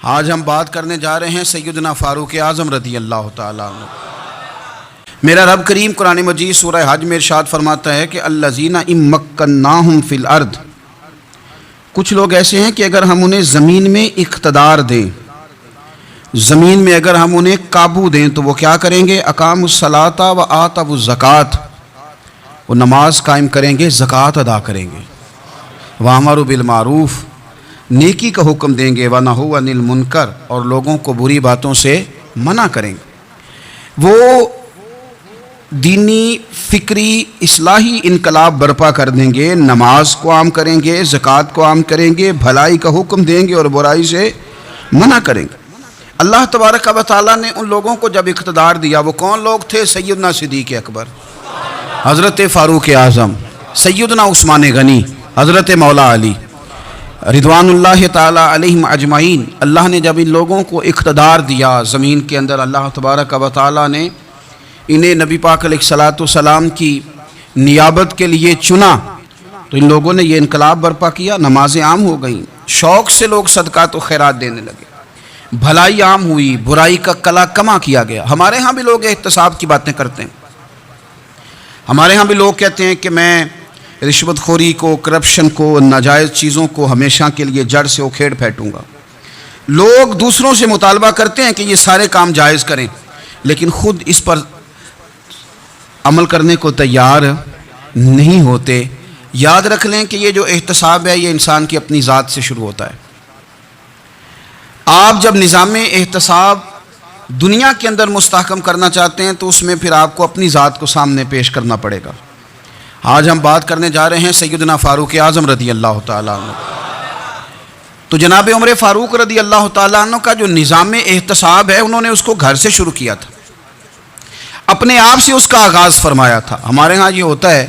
آج ہم بات کرنے جا رہے ہیں سیدنا فاروق اعظم رضی اللہ تعالیٰ عنہ۔ میرا رب کریم قرآن مجید سورہ حج میں ارشاد فرماتا ہے کہ الذین ان مکناہم فی الارض، کچھ لوگ ایسے ہیں کہ اگر ہم انہیں زمین میں اقتدار دیں، زمین میں اگر ہم انہیں قابو دیں تو وہ کیا کریں گے؟ اقاموا الصلاۃ و آتوا الزکوٰۃ، وہ نماز قائم کریں گے، زکوٰۃ ادا کریں گے، وامروا بالمعروف، نیکی کا حکم دیں گے، ونہوا عن المنکر، اور لوگوں کو بری باتوں سے منع کریں گے۔ وہ دینی فکری اصلاحی انقلاب برپا کر دیں گے، نماز کو عام کریں گے، زکوٰۃ کو عام کریں گے، بھلائی کا حکم دیں گے اور برائی سے منع کریں گے۔ اللہ تبارک و تعالیٰ نے ان لوگوں کو جب اقتدار دیا، وہ کون لوگ تھے؟ سیدنا صدیق اکبر، حضرت فاروق اعظم، سیدنا عثمان غنی، حضرت مولا علی رضوان اللہ تعالی علیہم اجمعین۔ اللہ نے جب ان لوگوں کو اقتدار دیا زمین کے اندر، اللہ تبارک و تعالیٰ نے انہیں نبی پاک علیہ الصلاۃ والسلام کی نیابت کے لیے چنا، تو ان لوگوں نے یہ انقلاب برپا کیا، نمازیں عام ہو گئیں، شوق سے لوگ صدقات و خیرات دینے لگے، بھلائی عام ہوئی، برائی کا کلا کما کیا گیا۔ ہمارے ہاں بھی لوگ احتساب کی باتیں کرتے ہیں، ہمارے ہاں بھی لوگ کہتے ہیں کہ میں رشوت خوری کو، کرپشن کو، ناجائز چیزوں کو ہمیشہ کے لیے جڑ سے اکھیڑ پھینٹوں گا۔ لوگ دوسروں سے مطالبہ کرتے ہیں کہ یہ سارے کام جائز کریں، لیکن خود اس پر عمل کرنے کو تیار نہیں ہوتے۔ یاد رکھ لیں کہ یہ جو احتساب ہے، یہ انسان کی اپنی ذات سے شروع ہوتا ہے۔ آپ جب نظام احتساب دنیا کے اندر مستحکم کرنا چاہتے ہیں تو اس میں پھر آپ کو اپنی ذات کو سامنے پیش کرنا پڑے گا۔ آج ہم بات کرنے جا رہے ہیں سیدنا فاروق اعظم رضی اللہ تعالیٰ عنہ۔ تو جناب عمر فاروق رضی اللہ تعالیٰ عنہ کا جو نظام احتساب ہے، انہوں نے اس کو گھر سے شروع کیا تھا، اپنے آپ سے اس کا آغاز فرمایا تھا۔ ہمارے ہاں یہ ہوتا ہے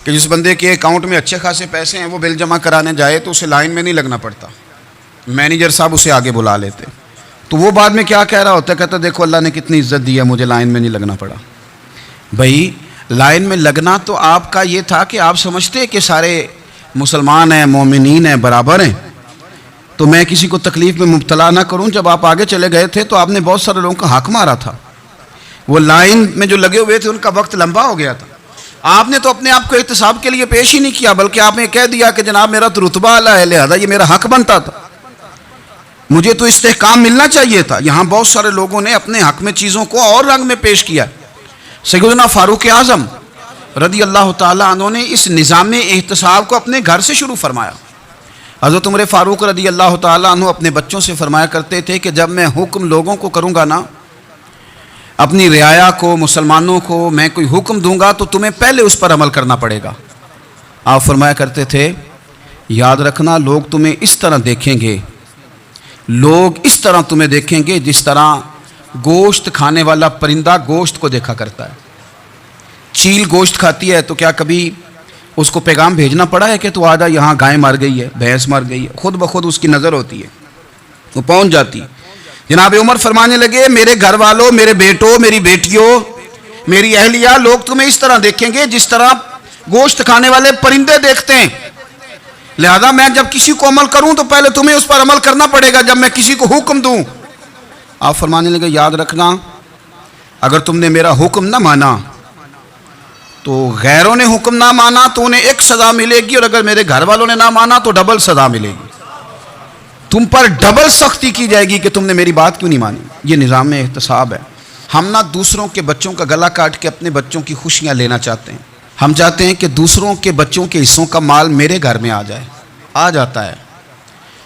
کہ جس بندے کے اکاؤنٹ میں اچھے خاصے پیسے ہیں، وہ بل جمع کرانے جائے تو اسے لائن میں نہیں لگنا پڑتا، مینیجر صاحب اسے آگے بلا لیتے، تو وہ بعد میں کیا کہہ رہا ہوتا ہے؟ کہتا دیکھو اللہ نے کتنی عزت دی ہے، مجھے لائن میں نہیں لگنا پڑا۔ بھائی لائن میں لگنا تو آپ کا یہ تھا کہ آپ سمجھتے کہ سارے مسلمان ہیں، مومنین ہیں، برابر ہیں، تو میں کسی کو تکلیف میں مبتلا نہ کروں۔ جب آپ آگے چلے گئے تھے تو آپ نے بہت سارے لوگوں کا حق مارا تھا، وہ لائن میں جو لگے ہوئے تھے ان کا وقت لمبا ہو گیا تھا۔ آپ نے تو اپنے آپ کو احتساب کے لیے پیش ہی نہیں کیا، بلکہ آپ نے کہہ دیا کہ جناب میرا تو رتبہ اعلیٰ ہے، لہذا یہ میرا حق بنتا تھا، مجھے تو استحکام ملنا چاہیے تھا۔ یہاں بہت سارے لوگوں نے اپنے حق میں چیزوں کو اور رنگ میں پیش کیا۔ سیدنا فاروق اعظم رضی اللہ تعالیٰ عنہ نے اس نظام احتساب کو اپنے گھر سے شروع فرمایا۔ حضرت عمر فاروق رضی اللہ تعالیٰ عنہ اپنے بچوں سے فرمایا کرتے تھے کہ جب میں حکم لوگوں کو کروں گا نا، اپنی رعایا کو، مسلمانوں کو میں کوئی حکم دوں گا تو تمہیں پہلے اس پر عمل کرنا پڑے گا۔ آپ فرمایا کرتے تھے یاد رکھنا، لوگ تمہیں اس طرح دیکھیں گے، لوگ اس طرح تمہیں دیکھیں گے جس طرح گوشت کھانے والا پرندہ گوشت کو دیکھا کرتا ہے۔ چیل گوشت کھاتی ہے تو کیا کبھی اس کو پیغام بھیجنا پڑا ہے کہ تو آجا یہاں گائے مر گئی ہے، بھینس مر گئی ہے؟ خود بخود اس کی نظر ہوتی ہے، وہ پہنچ جاتی ہے۔ جناب عمر فرمانے لگے میرے گھر والوں، میرے بیٹوں، میری بیٹیوں، میری اہلیہ، لوگ تمہیں اس طرح دیکھیں گے جس طرح گوشت کھانے والے پرندے دیکھتے ہیں، لہذا میں جب کسی کو عمل کروں تو پہلے تمہیں اس پر عمل کرنا پڑے گا جب میں کسی کو حکم دوں۔ آپ فرمانے لگے یاد رکھنا، اگر تم نے میرا حکم نہ مانا تو غیروں نے حکم نہ مانا تو انہیں ایک سزا ملے گی، اور اگر میرے گھر والوں نے نہ مانا تو ڈبل سزا ملے گی، تم پر ڈبل سختی کی جائے گی کہ تم نے میری بات کیوں نہیں مانی۔ یہ نظام احتساب ہے۔ ہم نہ دوسروں کے بچوں کا گلا کاٹ کے اپنے بچوں کی خوشیاں لینا چاہتے ہیں، ہم چاہتے ہیں کہ دوسروں کے بچوں کے حصوں کا مال میرے گھر میں آ جائے، آ جاتا ہے۔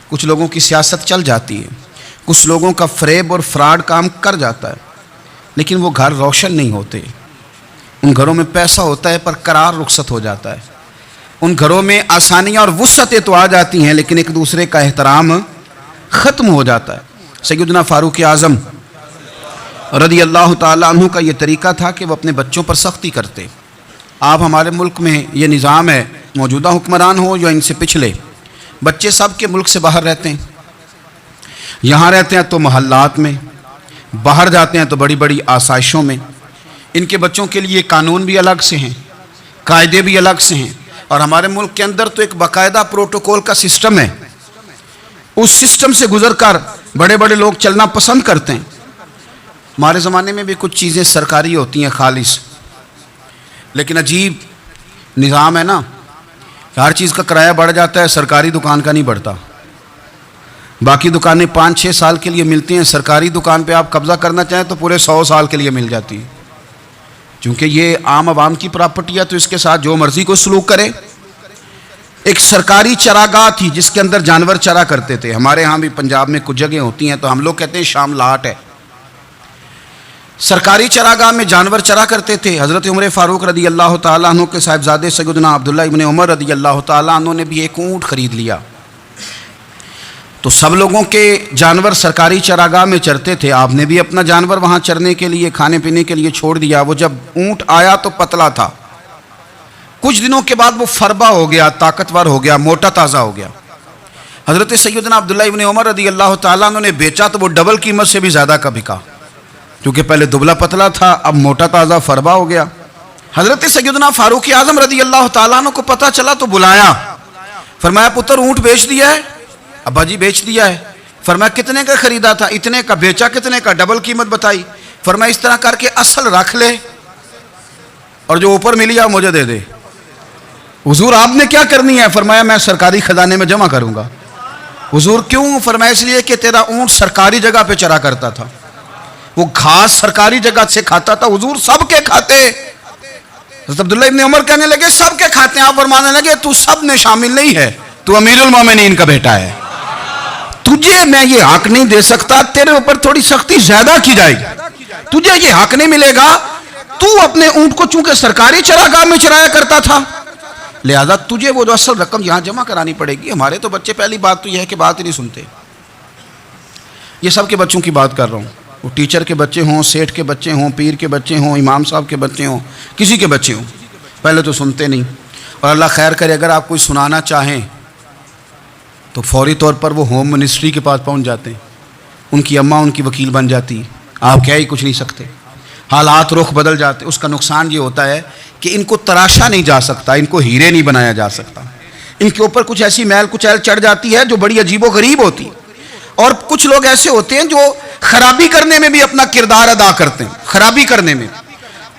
کچھ لوگوں کی سیاست چل جاتی ہے، کچھ لوگوں کا فریب اور فراڈ کام کر جاتا ہے، لیکن وہ گھر روشن نہیں ہوتے۔ ان گھروں میں پیسہ ہوتا ہے پر قرار رخصت ہو جاتا ہے، ان گھروں میں آسانیاں اور وسعتیں تو آ جاتی ہیں لیکن ایک دوسرے کا احترام ختم ہو جاتا ہے۔ سیدنا فاروق اعظم رضی اللہ تعالیٰ عنہ کا یہ طریقہ تھا کہ وہ اپنے بچوں پر سختی کرتے۔ آپ ہمارے ملک میں یہ نظام ہے، موجودہ حکمران ہو یا ان سے پچھلے، بچے سب کے ملک سے باہر رہتے ہیں، یہاں رہتے ہیں تو محلات میں، باہر جاتے ہیں تو بڑی بڑی آسائشوں میں۔ ان کے بچوں کے لیے قانون بھی الگ سے ہیں، قاعدے بھی الگ سے ہیں، اور ہمارے ملک کے اندر تو ایک باقاعدہ پروٹوکول کا سسٹم ہے۔ اس سسٹم سے گزر کر بڑے بڑے لوگ چلنا پسند کرتے ہیں. ہمارے زمانے میں بھی کچھ چیزیں سرکاری ہوتی ہیں خالص، لیکن عجیب نظام ہے نا، ہر چیز کا کرایہ بڑھ جاتا ہے، سرکاری دکان کا نہیں بڑھتا. باقی دکانیں 5-6 سال کے لیے ملتی ہیں، سرکاری دکان پہ آپ قبضہ کرنا چاہیں تو پورے 100 سال کے لیے مل جاتی ہے، چونکہ یہ عام عوام کی پراپرٹی ہے تو اس کے ساتھ جو مرضی کو سلوک کرے. ایک سرکاری چراگاہ تھی جس کے اندر جانور چرا کرتے تھے. ہمارے ہاں بھی پنجاب میں کچھ جگہ ہوتی ہیں تو ہم لوگ کہتے ہیں شام لاٹ ہے. سرکاری چراگاہ میں جانور چرا کرتے تھے. حضرت عمر فاروق رضی اللہ تعالیٰ عنہ کے صاحبزادے سیدنا عبداللہ ابن عمر رضی اللہ تعالیٰ عنہ نے بھی ایک اونٹ خرید لیا. تو سب لوگوں کے جانور سرکاری چراگاہ میں چرتے تھے، آپ نے بھی اپنا جانور وہاں چرنے کے لیے کھانے پینے کے لیے چھوڑ دیا. وہ جب اونٹ آیا تو پتلا تھا، کچھ دنوں کے بعد وہ فربا ہو گیا، طاقتور ہو گیا، موٹا تازہ ہو گیا. حضرت سیدنا عبداللہ ابن عمر رضی اللہ تعالیٰ عنہ نے بیچا تو وہ ڈبل قیمت سے بھی زیادہ کا بکا، کیونکہ پہلے دبلا پتلا تھا، اب موٹا تازہ فربا ہو گیا. حضرت سیدنا فاروق اعظم رضی اللہ تعالیٰ عنہ کو پتہ چلا تو بلایا، فرمایا پتر اونٹ بیچ دیا ہے؟ ابا جی بیچ دیا ہے. فرمایا کتنے کا خریدا تھا؟ اتنے کا. بیچا کتنے کا؟ ڈبل قیمت بتائی. فرمایا اس طرح کر کے اصل رکھ لے اور جو اوپر ملی آپ مجھے دے دے. حضور آپ نے کیا کرنی ہے؟ فرمایا میں سرکاری خزانے میں جمع کروں گا. حضور کیوں؟ فرمایا اس لیے کہ تیرا اونٹ سرکاری جگہ پہ چرا کرتا تھا، وہ گھاس سرکاری جگہ سے کھاتا تھا. حضور سب کے کھاتے. حضرت عبداللہ ابن عمر کہنے لگے سب کے کھاتے ہیں. آپ فرمانے لگے تو سب میں شامل نہیں ہے، تو امیر المومنین کا بیٹا ہے، تجھے میں یہ حق نہیں دے سکتا، تیرے اوپر تھوڑی سختی زیادہ کی جائے گی، تجھے یہ حق نہیں ملے گا. تو اپنے اونٹ کو چونکہ سرکاری چراگاہ میں چرایا کرتا تھا، لہذا تجھے وہ جو اصل رقم یہاں جمع کرانی پڑے گی. ہمارے تو بچے پہلی بات تو یہ ہے کہ بات ہی نہیں سنتے. یہ سب کے بچوں کی بات کر رہا ہوں، وہ ٹیچر کے بچے ہوں، سیٹھ کے بچے ہوں، پیر کے بچے ہوں، امام صاحب کے بچے ہوں، کسی کے بچے ہوں، پہلے تو سنتے نہیں. اور اللہ خیر کرے اگر آپ کوئی سنانا چاہیں تو فوری طور پر وہ ہوم منسٹری کے پاس پہنچ جاتے ہیں، ان کی اماں ان کی وکیل بن جاتی. آپ کہہ ہی کچھ نہیں سکتے، حالات رخ بدل جاتے. اس کا نقصان یہ ہوتا ہے کہ ان کو تراشا نہیں جا سکتا، ان کو ہیرے نہیں بنایا جا سکتا. ان کے اوپر کچھ ایسی میل کچیل چڑھ جاتی ہے جو بڑی عجیب و غریب ہوتی. اور کچھ لوگ ایسے ہوتے ہیں جو خرابی کرنے میں بھی اپنا کردار ادا کرتے ہیں، خرابی کرنے میں.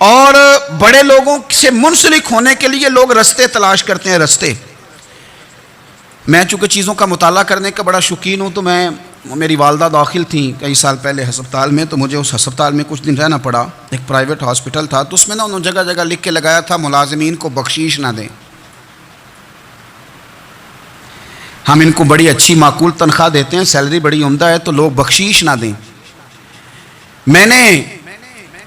اور بڑے لوگوں سے منسلک ہونے کے لیے لوگ رستے تلاش کرتے ہیں، رستے. میں چونکہ چیزوں کا مطالعہ کرنے کا بڑا شوقین ہوں، تو میری والدہ داخل تھیں کئی سال پہلے ہسپتال میں، تو مجھے اس ہسپتال میں کچھ دن رہنا پڑا. ایک پرائیویٹ ہاسپٹل تھا، تو اس میں انہوں نے جگہ جگہ لکھ کے لگایا تھا ملازمین کو بخشیش نہ دیں، ہم ان کو بڑی اچھی معقول تنخواہ دیتے ہیں، سیلری بڑی عمدہ ہے، تو لوگ بخشیش نہ دیں. میں نے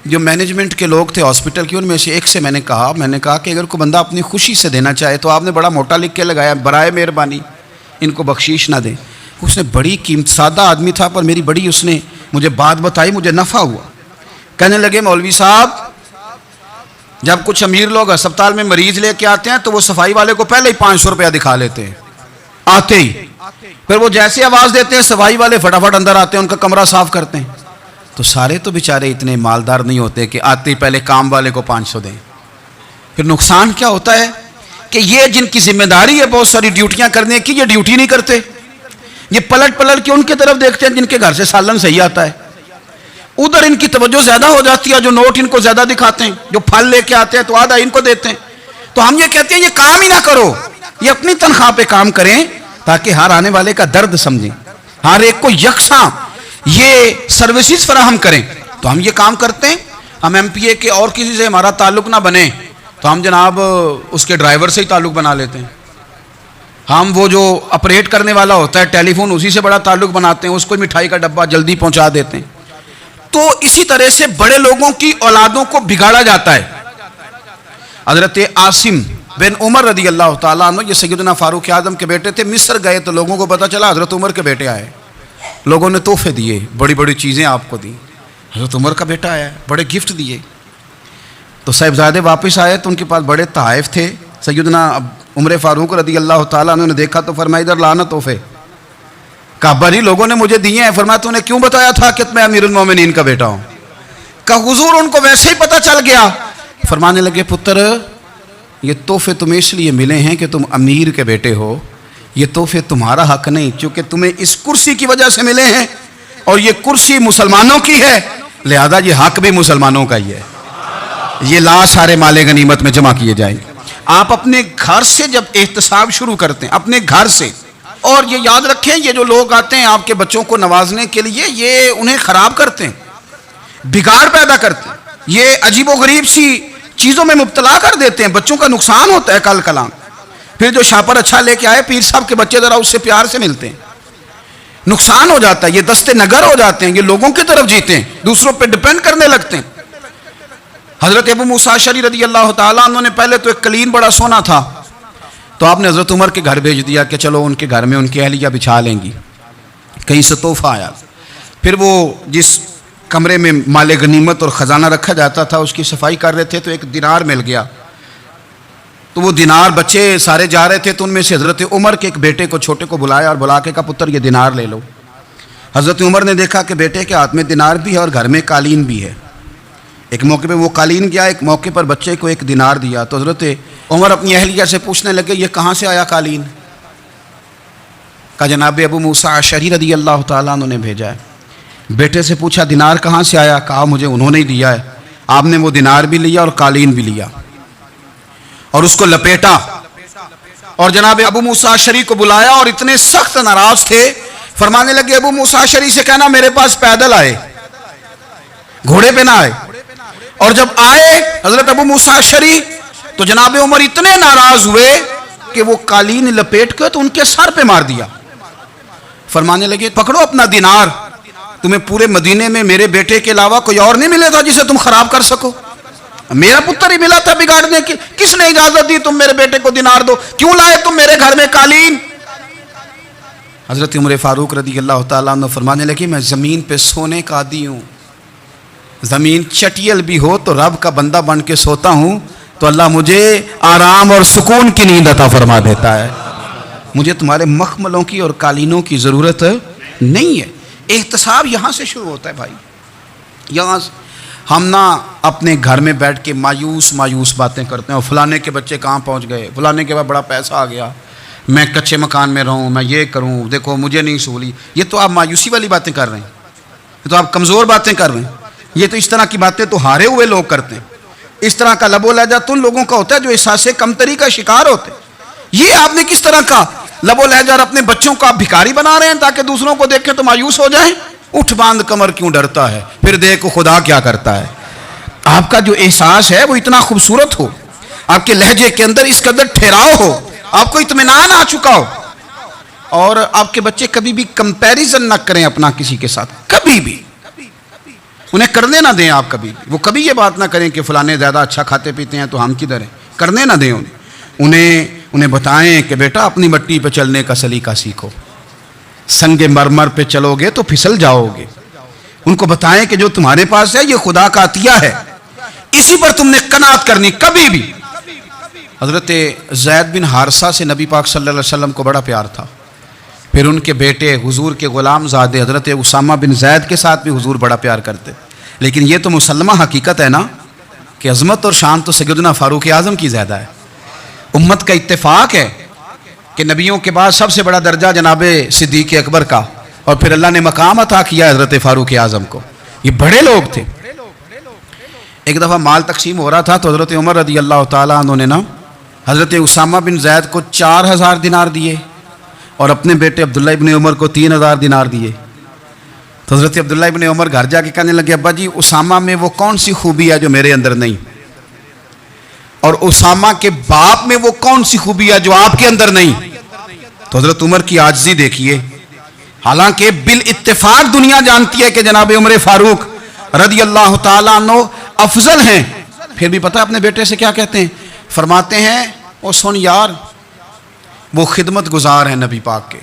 جو مینجمنٹ کے لوگ تھے ہاسپٹل کے، ان میں سے ایک سے میں نے کہا کہ اگر کوئی بندہ اپنی خوشی سے دینا چاہے تو آپ نے بڑا موٹا لکھ کے لگایا برائے مہربانی ان کو بخشیش نہ دیں. اس نے بڑی قیمت، سادہ آدمی تھا پر میری بڑی اس نے مجھے بات بتائی، مجھے نفع ہوا. کہنے لگے مولوی صاحب جب کچھ امیر لوگ ہسپتال میں مریض لے کے آتے ہیں تو وہ صفائی والے کو پہلے ہی 500 روپیہ دکھا لیتے ہیں آتے ہی، پھر وہ جیسے آواز دیتے ہیں صفائی والے فٹافٹ اندر آتے ہیں، ان کا کمرہ صاف کرتے ہیں. تو سارے تو بیچارے اتنے مالدار نہیں ہوتے کہ آتے ہی پہلے کام والے کو 500 دیں. پھر نقصان کیا ہوتا ہے کہ یہ جن کی ذمہ داری ہے بہت ساری ڈیوٹیاں کرنے کی، یہ ڈیوٹی نہیں کرتے. یہ پلٹ کے ان کی طرف دیکھتے ہیں جن کے گھر سے سالن صحیح آتا ہے، ادھر ان کی توجہ زیادہ ہو جاتی ہے، جو نوٹ ان کو زیادہ دکھاتے ہیں، جو پھل لے کے آتے ہیں تو آدھا ان کو دیتے ہیں. تو ہم یہ کہتے ہیں یہ کام ہی نہ کرو، یہ اپنی تنخواہ پہ کام کریں تاکہ ہر آنے والے کا درد سمجھیں، ہر ایک کو یکساں یہ سروسز فراہم کریں. تو ہم یہ کام کرتے ہیں. ہم ایم پی اے کے اور کسی سے ہمارا تعلق نہ بنے تو ہم جناب اس کے ڈرائیور سے ہی تعلق بنا لیتے ہیں. ہم وہ جو آپریٹ کرنے والا ہوتا ہے ٹیلی فون، اسی سے بڑا تعلق بناتے ہیں، اس کو مٹھائی کا ڈبہ جلدی پہنچا دیتے ہیں. تو اسی طرح سے بڑے لوگوں کی اولادوں کو بگاڑا جاتا ہے. حضرت عاصم بن عمر رضی اللہ تعالیٰ عنہ، یہ سیدنا فاروق اعظم کے بیٹے تھے، مصر گئے تو لوگوں کو پتہ چلا حضرت عمر کے بیٹے آئے. لوگوں نے تحفے دیے، بڑی بڑی چیزیں آپ کو دی، حضرت عمر کا بیٹا آیا ہے، بڑے گفٹ دیے. تو صاحبزادے واپس آئے تو ان کے پاس بڑے تحائف تھے. سیدنا عمر فاروق رضی اللہ تعالیٰ عنہ نے دیکھا تو فرمایا ادھر لانا تحفے. کہا ابا جی لوگوں نے مجھے دیے ہیں. فرمایا تو نے کیوں بتایا تھا کہ میں امیر المومنین کا بیٹا ہوں؟ کہا حضور ان کو ویسے ہی پتہ چل گیا. فرمانے لگے پتر یہ تحفے تمہیں اس لیے ملے ہیں کہ تم امیر کے بیٹے ہو، یہ تحفے تمہارا حق نہیں، چونکہ تمہیں اس کرسی کی وجہ سے ملے ہیں اور یہ کرسی مسلمانوں کی ہے، لہذا یہ حق بھی مسلمانوں کا ہی ہے، یہ لا سارے مال غنیمت میں جمع کیے جائیں گے۔ آپ اپنے گھر سے جب احتساب شروع کرتے ہیں، اپنے گھر سے، اور یہ یاد رکھیں یہ جو لوگ آتے ہیں آپ کے بچوں کو نوازنے کے لیے، یہ انہیں خراب کرتے ہیں، بگاڑ پیدا کرتے ہیں، یہ عجیب و غریب سی چیزوں میں مبتلا کر دیتے ہیں، بچوں کا نقصان ہوتا ہے کل کلام۔ پھر جو شاپر اچھا لے کے آئے پیر صاحب کے بچے ذرا اس سے پیار سے ملتے ہیں، نقصان ہو جاتا ہے، یہ دستے نگر ہو جاتے ہیں، یہ لوگوں کی طرف جیتے ہیں، دوسروں پہ ڈیپینڈ کرنے لگتے ہیں۔ حضرت ابو موسیٰ اشعری رضی اللہ تعالیٰ عنہ نے پہلے تو ایک قلین بڑا سونا تھا، تو آپ نے حضرت عمر کے گھر بھیج دیا کہ چلو ان کے گھر میں ان کی اہلیہ بچھا لیں گی، کہیں سے تحفہ آیا۔ پھر وہ جس کمرے میں مال غنیمت اور خزانہ رکھا جاتا تھا اس کی صفائی کر رہے تھے تو ایک دینار مل گیا، تو وہ دینار بچے سارے جا رہے تھے، تو ان میں سے حضرت عمر کے ایک بیٹے کو چھوٹے کو بلایا اور بلا کے کہا پتر یہ دینار لے لو۔ حضرت عمر نے دیکھا کہ بیٹے کے ہاتھ میں دینار بھی ہے اور گھر میں قالین بھی ہے، ایک موقع پہ وہ قالین گیا، ایک موقع پر بچے کو ایک دینار دیا، تو حضرت عمر اپنی اہلیہ سے پوچھنے لگے یہ کہاں سے آیا قالین؟ کہا جناب ابو موسیٰ اشعری رضی اللہ تعالیٰ عنہ نے بھیجا ہے۔ بیٹے سے پوچھا دینار کہاں سے آیا؟ کہا مجھے انہوں نے ہی دیا ہے۔ آپ نے وہ دینار بھی لیا اور قالین بھی لیا اور اس کو لپیٹا، اور جناب ابو موسیٰ اشعری کو بلایا اور اتنے سخت ناراض تھے، فرمانے لگے ابو موسیٰ اشعری سے کہنا میرے پاس پیدل آئے، گھوڑے پہ نہ آئے۔ اور جب آئے حضرت ابو موسیٰ اشعری تو جناب عمر اتنے ناراض ہوئے کہ وہ قالین لپیٹ کے تو ان کے سر پہ مار دیا، فرمانے لگے پکڑو اپنا دینار، تمہیں پورے مدینے میں میرے بیٹے کے علاوہ کوئی اور نہیں ملے تھا جسے تم خراب کر سکو، میرا پتر ہی ملا تھا بگاڑنے کی، کس نے اجازت دی تم میرے بیٹے کو دینار دو؟ کیوں لائے تم میرے گھر میں قالین؟ حضرت عمر فاروق رضی اللہ تعالیٰ عنہ فرمانے لگے میں زمین پہ سونے کا عادی ہوں، زمین چٹیل بھی ہو تو رب کا بندہ بن کے سوتا ہوں تو اللہ مجھے آرام اور سکون کی نیند عطا فرما دیتا ہے، مجھے تمہارے مخملوں کی اور قالینوں کی ضرورت نہیں ہے۔ احتساب یہاں سے شروع ہوتا ہے بھائی، یہاں ہم نہ اپنے گھر میں بیٹھ کے مایوس باتیں کرتے ہیں، اور فلانے کے بچے کہاں پہنچ گئے، فلانے کے بعد بڑا پیسہ آ گیا، میں کچے مکان میں رہوں، میں یہ کروں، دیکھو مجھے نہیں سہولی۔ یہ تو آپ مایوسی والی باتیں کر رہے ہیں، یہ تو آپ کمزور باتیں کر رہے ہیں، یہ تو اس طرح کی باتیں تو ہارے ہوئے لوگ کرتے ہیں۔ اس طرح کا لب و لہجہ تو ان لوگوں کا ہوتا ہے جو احساس کمتری کا شکار ہوتے ہیں۔ یہ آپ نے کس طرح کا لب و لہجہ، اور اپنے بچوں کو آپ بھکاری بنا رہے ہیں تاکہ دوسروں کو دیکھیں تو مایوس ہو جائیں۔ اٹھ باندھ کمر کیوں ڈرتا ہے، پھر دیکھو خدا کیا کرتا ہے۔ آپ کا جو احساس ہے وہ اتنا خوبصورت ہو، آپ کے لہجے کے اندر اس قدر ٹھہراؤ ہو، آپ کو اطمینان آ چکا ہو، اور آپ کے بچے کبھی بھی کمپیریزن نہ کریں اپنا کسی کے ساتھ، کبھی بھی انہیں کرنے نہ دیں۔ آپ کبھی وہ کبھی یہ بات نہ کریں کہ فلانے زیادہ اچھا کھاتے پیتے ہیں تو ہم کدھر ہیں، کرنے نہ دیں انہیں بتائیں کہ بیٹا اپنی مٹی پہ چلنے کا سلیقہ سیکھو، سنگ مرمر پہ چلو گے تو پھسل جاؤ گے۔ ان کو بتائیں کہ جو تمہارے پاس ہے یہ خدا کا عطیہ ہے، اسی پر تم نے قناعت کرنی کبھی بھی۔ حضرت زید بن حارثہ سے نبی پاک صلی اللہ علیہ وسلم کو بڑا پیار تھا، پھر ان کے بیٹے حضور کے غلام زادے حضرت اسامہ بن زید کے ساتھ بھی حضور بڑا پیار کرتے، لیکن یہ تو مسلمہ حقیقت ہے نا کہ عظمت اور شان تو سیدنا فاروق اعظم کی زیادہ ہے۔ امت کا اتفاق ہے کہ نبیوں کے بعد سب سے بڑا درجہ جناب صدیق اکبر کا، اور پھر اللہ نے مقام عطا کیا حضرت فاروق اعظم کو، یہ بڑے لوگ تھے۔ ایک دفعہ مال تقسیم ہو رہا تھا تو حضرت عمر رضی اللہ تعالیٰ عنہ نے نا حضرت اسامہ بن زید کو 4000 دینار دیے اور اپنے بیٹے عبداللہ ابن عمر کو 3000 دینار دیے۔ تو حضرت عبداللہ ابن عمر گھر جا کے کہنے لگے ابا جی اسامہ میں وہ کون سی خوبی ہے جو میرے اندر نہیں، اور اسامہ کے باپ میں وہ کون سی خوبی ہے جو آپ کے اندر نہیں۔ تو حضرت عمر کی عاجزی دیکھیے، حالانکہ بالاتفاق دنیا جانتی ہے کہ جناب عمر فاروق رضی اللہ تعالیٰ عنہ افضل ہیں، پھر بھی پتہ اپنے بیٹے سے کیا کہتے ہیں، فرماتے ہیں او سن یار وہ خدمت گزار ہیں نبی پاک کے،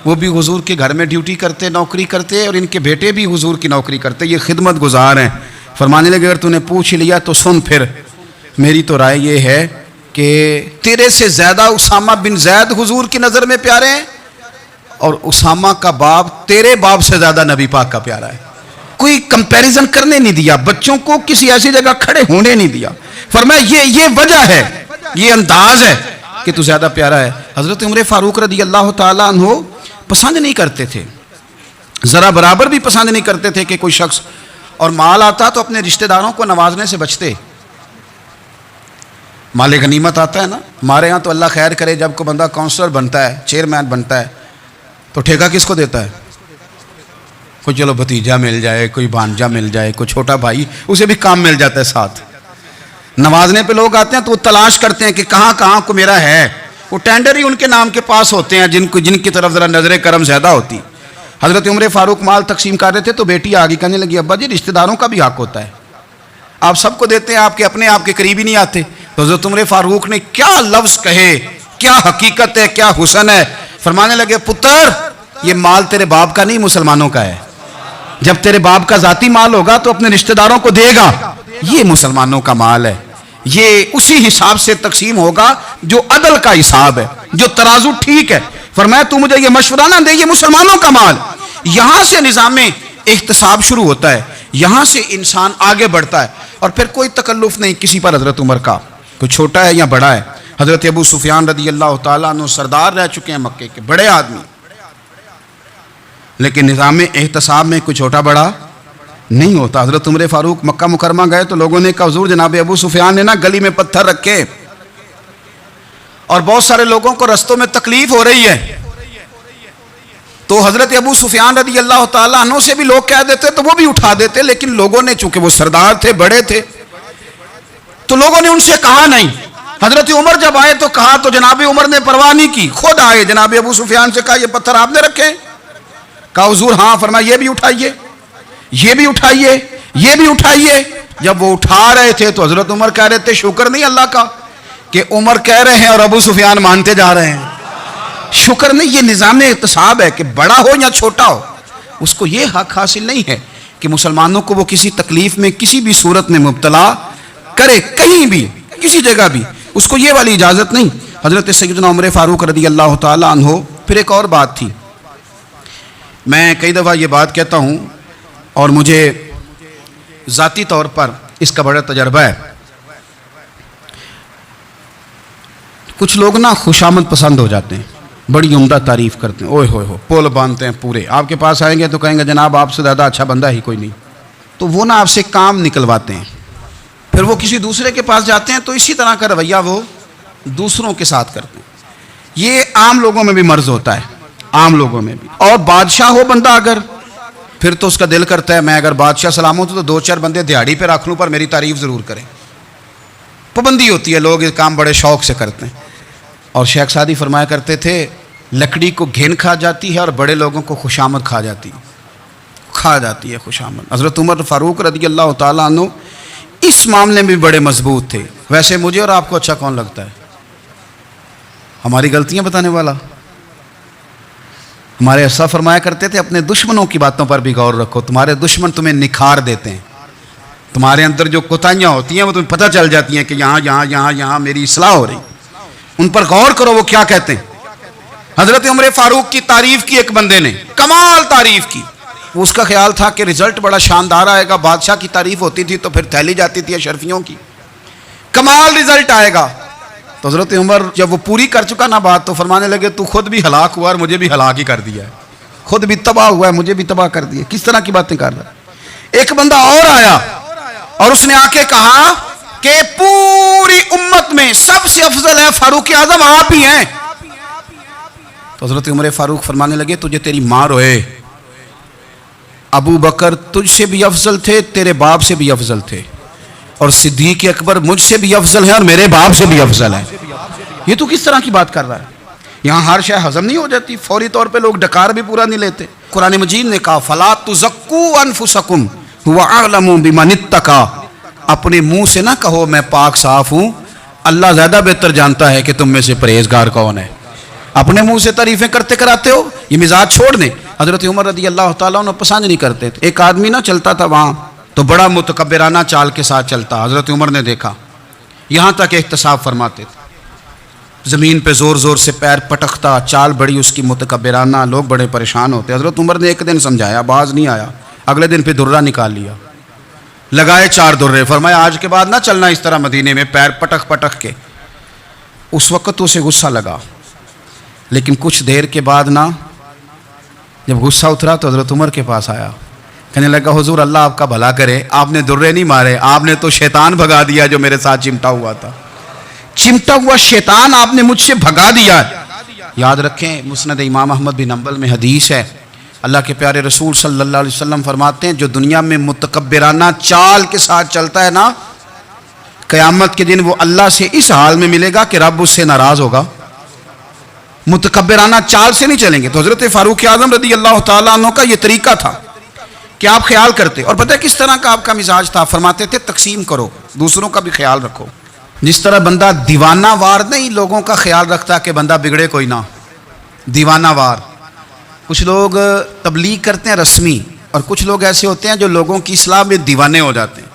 وہ بھی حضور کے گھر میں ڈیوٹی کرتے، نوکری کرتے، اور ان کے بیٹے بھی حضور کی نوکری کرتے، یہ خدمت گزار ہیں۔ فرمانے لگے اگر تو نے پوچھ لیا تو سن، پھر میری تو رائے یہ ہے کہ تیرے سے زیادہ اسامہ بن زید حضور کی نظر میں پیارے ہیں، اور اسامہ کا باپ تیرے باپ سے زیادہ نبی پاک کا پیارا ہے۔ کوئی کمپیریزن کرنے نہیں دیا، بچوں کو کسی ایسی جگہ کھڑے ہونے نہیں دیا، فرمایا یہ وجہ ہے، یہ انداز ہے کہ تو زیادہ پیارا ہے۔ حضرت عمر فاروق رضی اللہ تعالیٰ عنہ پسند نہیں کرتے تھے ذرا برابر بھی پسند نہیں کرتے تھے کہ کوئی شخص اور مال آتا تو اپنے رشتہ داروں کو نوازنے سے بچتے. مال غنیمت آتا ہے نا ہمارے ہاں تو اللہ خیر کرے جب کوئی بندہ کونسلر بنتا ہے چیئرمین بنتا ہے تو ٹھیکہ کس کو دیتا ہے؟ کوئی چلو بھتیجا مل جائے, کوئی بھانجا مل جائے, کوئی چھوٹا بھائی, اسے بھی کام مل جاتا ہے ساتھ. نوازنے پہ لوگ آتے ہیں تو وہ تلاش کرتے ہیں کہ کہاں کہاں کو میرا ہے. وہ ٹینڈر ہی ان کے نام کے پاس ہوتے ہیں جن کی طرف ذرا نظر کرم زیادہ ہوتی. حضرت عمر فاروق مال تقسیم کر رہے تھے تو بیٹی آگے کہنے لگی ابا جی رشتہ داروں کا بھی حق ہوتا ہے, آپ سب کو دیتے ہیں, آپ کے اپنے آپ کے قریب ہی نہیں آتے. تو حضرت عمر فاروق نے کیا لفظ کہے, کیا حقیقت ہے, کیا حسن ہے. فرمانے لگے پتر یہ مال تیرے باپ کا نہیں مسلمانوں کا ہے. جب تیرے باپ کا ذاتی مال ہوگا تو اپنے رشتہ داروں کو دے گا, یہ مسلمانوں کا مال ہے, یہ اسی حساب سے تقسیم ہوگا جو عدل کا حساب ہے, جو ترازو ٹھیک ہے. فرمایا تو مجھے یہ مشورہ نہ دے, یہ مسلمانوں کا مال. یہاں سے نظام احتساب شروع ہوتا ہے, یہاں سے انسان آگے بڑھتا ہے, اور پھر کوئی تکلف نہیں کسی پر حضرت عمر کا, کوئی چھوٹا ہے یا بڑا ہے. حضرت ابو سفیان رضی اللہ تعالیٰ عنہ سردار رہ چکے ہیں مکے کے, بڑے آدمی, لیکن نظام احتساب میں کوئی چھوٹا بڑا نہیں ہوتا. حضرت عمر فاروق مکہ مکرمہ گئے تو لوگوں نے کہا حضور جناب ابو سفیان نے نا گلی میں پتھر رکھے اور بہت سارے لوگوں کو رستوں میں تکلیف ہو رہی ہے. تو حضرت ابو سفیان رضی اللہ تعالیٰ عنہ سے بھی لوگ کہہ دیتے تو وہ بھی اٹھا دیتے, لیکن لوگوں نے چونکہ وہ سردار تھے, بڑے تھے, تو لوگوں نے ان سے کہا نہیں. حضرت عمر جب آئے تو کہا تو جناب عمر نے پرواہ نہیں کی, خود آئے جناب ابو سفیان سے کہا یہ پتھر آپ نے رکھے؟ کہا حضور ہاں. فرمایا یہ بھی اٹھائیے, یہ بھی اٹھائیے, یہ بھی اٹھائیے. جب وہ اٹھا رہے تھے تو حضرت عمر کہہ رہے تھے شکر نہیں اللہ کا کہ عمر کہہ رہے ہیں اور ابو سفیان مانتے جا رہے ہیں. شکر نہیں, یہ نظام احتساب ہے کہ بڑا ہو یا چھوٹا ہو اس کو یہ حق حاصل نہیں ہے کہ مسلمانوں کو وہ کسی تکلیف میں کسی بھی صورت میں مبتلا کرے, کہیں بھی کسی جگہ بھی, اس کو یہ والی اجازت نہیں. حضرت سیدنا عمر فاروق رضی اللہ تعالیٰ عنہ. پھر ایک اور بات تھی, میں کئی دفعہ یہ بات کہتا ہوں اور مجھے ذاتی طور پر اس کا بڑا تجربہ ہے. کچھ لوگ نا خوشامد پسند ہو جاتے ہیں, بڑی عمدہ تعریف کرتے ہیں, اوئے ہوئے ہو پول باندھتے ہیں پورے, آپ کے پاس آئیں گے تو کہیں گے جناب آپ سے زیادہ اچھا بندہ ہی کوئی نہیں. تو وہ نا آپ سے کام نکلواتے ہیں, پھر وہ کسی دوسرے کے پاس جاتے ہیں تو اسی طرح کا رویہ وہ دوسروں کے ساتھ کرتے ہیں. یہ عام لوگوں میں بھی مرض ہوتا ہے, عام لوگوں میں بھی. اور بادشاہ ہو بندہ اگر, پھر تو اس کا دل کرتا ہے میں اگر بادشاہ سلام ہوں تو دو چار بندے دیہڑی پہ رکھ لوں پر میری تعریف ضرور کریں. پابندی ہوتی ہے, لوگ یہ کام بڑے شوق سے کرتے ہیں. اور شیخ سعدی فرمایا کرتے تھے لکڑی کو گھن کھا جاتی ہے اور بڑے لوگوں کو خوشامد کھا جاتی ہے خوشامد. حضرت عمر فاروق رضی اللہ تعالیٰ عنہ اس معاملے میں بھی بڑے مضبوط تھے. ویسے مجھے اور آپ کو اچھا کون لگتا ہے؟ ہماری غلطیاں بتانے والا. ہمارے اسلاف فرمایا کرتے تھے اپنے دشمنوں کی باتوں پر بھی غور رکھو, تمہارے دشمن تمہیں نکھار دیتے ہیں, تمہارے اندر جو کوتاہیاں ہوتی ہیں وہ تمہیں پتہ چل جاتی ہیں کہ یہاں میری اصلاح ہو رہی, ان پر غور کرو وہ کیا کہتے ہیں. حضرت عمر فاروق کی تعریف کی ایک بندے نے, کمال تعریف کی. اس کا خیال تھا کہ رزلٹ بڑا شاندار آئے گا, بادشاہ کی تعریف ہوتی تھی تو پھر تھیلی جاتی تھی اشرفیوں کی, کمال رزلٹ آئے گا. تو حضرت عمر جب وہ پوری کر چکا نا بات تو فرمانے لگے تو خود بھی ہلاک ہوا اور مجھے بھی ہلاک ہی کر دیا ہے, خود بھی تباہ ہوا ہے مجھے بھی تباہ کر دیا. کس طرح کی باتیں کر رہا ہے. ایک بندہ اور آیا اور اس نے آ کے کہا کہ پوری امت میں سب سے افضل ہے فاروق اعظم آپ ہی ہیں. تو حضرت عمر فاروق فرمانے لگے تجھے تیری ماں روئے, ابو بکر تجھ سے بھی افضل تھے, تیرے باپ سے بھی افضل تھے, اور صدیق اکبر مجھ سے بھی افضل ہے اور میرے باپ سے بھی افضل ہے. یہ تو کس طرح کی بات کر رہا ہے. یہاں ہر شے ہضم نہیں ہو جاتی, فوری طور پہ لوگ ڈکار بھی پورا نہیں لیتے. قرآن مجید نے کہا فلا تزکوا انفسکم هو اعلم بمن اتقى, اپنے منہ سے نہ کہو میں پاک صاف ہوں, اللہ زیادہ بہتر جانتا ہے کہ تم میں سے پرہیزگار کون ہے. اپنے منہ سے تعریفیں کرتے کراتے ہو, یہ مزاج چھوڑ دیں. حضرت عمر رضی اللہ تعالیٰ عنہ پسند نہیں کرتے تھے. ایک آدمی نہ چلتا تھا وہاں تو بڑا متکبرانہ چال کے ساتھ چلتا, حضرت عمر نے دیکھا, یہاں تک احتساب فرماتے تھے, زمین پہ زور زور سے پیر پٹکتا, چال بڑی اس کی متکبرانہ, لوگ بڑے پریشان ہوتے. حضرت عمر نے ایک دن سمجھایا, باز نہیں آیا, اگلے دن پہ درہ نکال لیا, لگائے 4 درے, فرمایا آج کے بعد نہ چلنا اس طرح مدینے میں پیر پٹک پٹک کے. اس وقت اسے غصہ لگا, لیکن کچھ دیر کے بعد نا جب غصہ اترا تو حضرت عمر کے پاس آیا، کہنے لگا حضور اللہ آپ کا بھلا کرے، آپ نے درے نہیں مارے، آپ نے تو شیطان بھگا دیا جو میرے ساتھ چمٹا ہوا تھا، چمٹا ہوا شیطان آپ نے مجھ سے بھگا دیا ہے۔ یاد رکھیں مسند امام احمد بن حنبل میں حدیث ہے، اللہ کے پیارے رسول صلی اللہ علیہ وسلم فرماتے ہیں جو دنیا میں متکبرانہ چال کے ساتھ چلتا ہے نا، قیامت کے دن وہ اللہ سے اس حال میں ملے گا کہ رب اس سے ناراض ہوگا۔ متکبرانہ چال سے نہیں چلیں گے۔ تو حضرت فاروق اعظم رضی اللہ تعالیٰ عنہ کا یہ طریقہ تھا کہ آپ خیال کرتے، اور پتہ ہے کس طرح کا آپ کا مزاج تھا؟ فرماتے تھے تقسیم کرو، دوسروں کا بھی خیال رکھو۔ جس طرح بندہ دیوانہ وار نہیں لوگوں کا خیال رکھتا کہ بندہ بگڑے کوئی نہ، دیوانہ وار۔ کچھ لوگ تبلیغ کرتے ہیں رسمی، اور کچھ لوگ ایسے ہوتے ہیں جو لوگوں کی اصلاح میں دیوانے ہو جاتے ہیں۔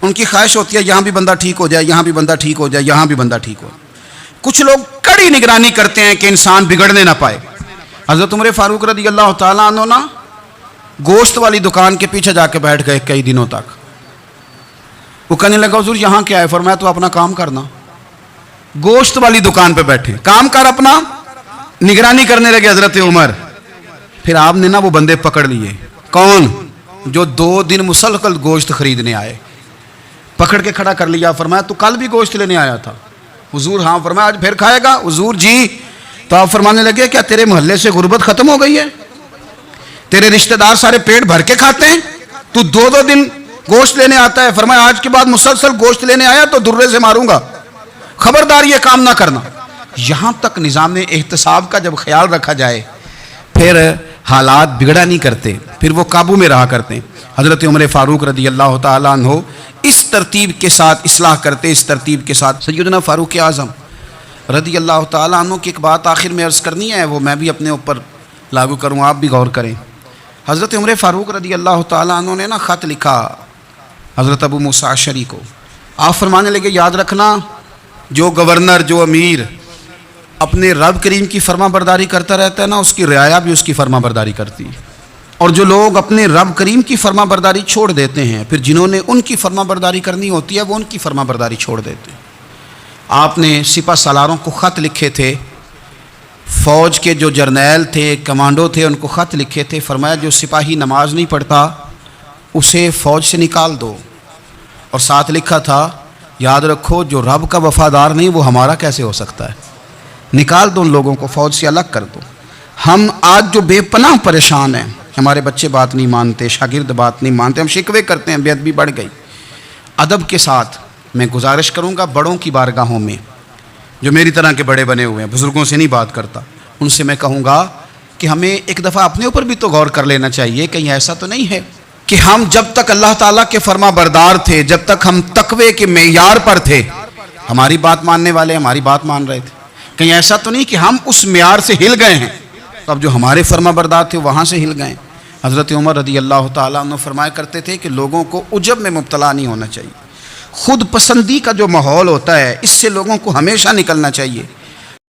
ان کی خواہش ہوتی ہے یہاں بھی بندہ ٹھیک ہو جائے، یہاں بھی بندہ ٹھیک ہو جائے، یہاں بھی بندہ ٹھیک ہو۔ کچھ لوگ کڑی نگرانی کرتے ہیں کہ انسان بگڑنے نہ پائے۔ حضرت عمر فاروق رضی اللہ تعالیٰ عنہ نا گوشت والی دکان کے پیچھے جا کے بیٹھ گئے کئی دنوں تک۔ وہ کہنے لگا حضور یہاں کیا ہے؟ فرمایا تو اپنا کام کرنا۔ گوشت والی دکان پہ بیٹھے، کام کر اپنا، نگرانی کرنے لگے حضرت عمر۔ پھر آپ نے نا وہ بندے پکڑ لیے، کون؟ جو 2 دن مسلسل گوشت خریدنے آئے، پکڑ کے کھڑا کر لیا۔ فرمایا تو کل بھی گوشت لینے آیا تھا؟ حضور ہاں۔ فرمایا آج پھر کھائے گا؟ حضور جی۔ تو آپ فرمانے لگے کیا تیرے محلے سے غربت ختم ہو گئی ہے؟ تیرے رشتہ دار سارے پیٹ بھر کے کھاتے ہیں، تو 2 دن گوشت لینے آتا ہے؟ فرمایا آج کے بعد مسلسل گوشت لینے آیا تو درے سے ماروں گا، خبردار یہ کام نہ کرنا۔ یہاں تک نظام احتساب کا جب خیال رکھا جائے پھر حالات بگڑا نہیں کرتے، پھر وہ قابو میں رہا کرتے ہیں۔ حضرت عمر فاروق رضی اللہ تعالیٰ عنہ اس ترتیب کے ساتھ اصلاح کرتے، اس ترتیب کے ساتھ۔ سیدنا فاروق اعظم رضی اللہ تعالیٰ عنہ کی ایک بات آخر میں عرض کرنی ہے، وہ میں بھی اپنے اوپر لاگو کروں، آپ بھی غور کریں۔ حضرت عمر فاروق رضی اللہ تعالیٰ عنہ نے نا خط لکھا حضرت ابو موسیٰ اشعری کو۔ آپ فرمانے لگے یاد رکھنا جو گورنر، جو امیر اپنے رب کریم کی فرما برداری کرتا رہتا ہے نا، اس کی رعایا بھی اس کی فرما برداری کرتی ہے، اور جو لوگ اپنے رب کریم کی فرما برداری چھوڑ دیتے ہیں پھر جنہوں نے ان کی فرما برداری کرنی ہوتی ہے وہ ان کی فرما برداری چھوڑ دیتے ہیں۔ آپ نے سپہ سالاروں کو خط لکھے تھے، فوج کے جو جرنیل تھے، کمانڈو تھے، ان کو خط لکھے تھے۔ فرمایا جو سپاہی نماز نہیں پڑھتا اسے فوج سے نکال دو، اور ساتھ لکھا تھا یاد رکھو جو رب کا وفادار نہیں وہ ہمارا کیسے ہو سکتا ہے، نکال دو ان لوگوں کو، فوج سے الگ کر دو۔ ہم آج جو بے پناہ پریشان ہیں، ہمارے بچے بات نہیں مانتے، شاگرد بات نہیں مانتے، ہم شکوے کرتے ہیں، بے ادبی بڑھ گئی۔ ادب کے ساتھ میں گزارش کروں گا بڑوں کی بارگاہوں میں، جو میری طرح کے بڑے بنے ہوئے ہیں، بزرگوں سے نہیں بات کرتا، ان سے میں کہوں گا کہ ہمیں ایک دفعہ اپنے اوپر بھی تو غور کر لینا چاہیے، کہیں ایسا تو نہیں ہے کہ ہم جب تک اللہ تعالیٰ کے فرما بردار تھے، جب تک ہم تقوی کے معیار پر تھے، ہماری بات ماننے والے ہماری بات مان رہے تھے، کہیں ایسا تو نہیں کہ ہم اس معیار سے ہل گئے ہیں، تو اب جو ہمارے فرما بردار تھے وہاں سے ہل گئے ہیں۔ حضرت عمر رضی اللہ تعالیٰ عنہ فرمایا کرتے تھے کہ لوگوں کو عجب میں مبتلا نہیں ہونا چاہیے، خود پسندی کا جو ماحول ہوتا ہے اس سے لوگوں کو ہمیشہ نکلنا چاہیے۔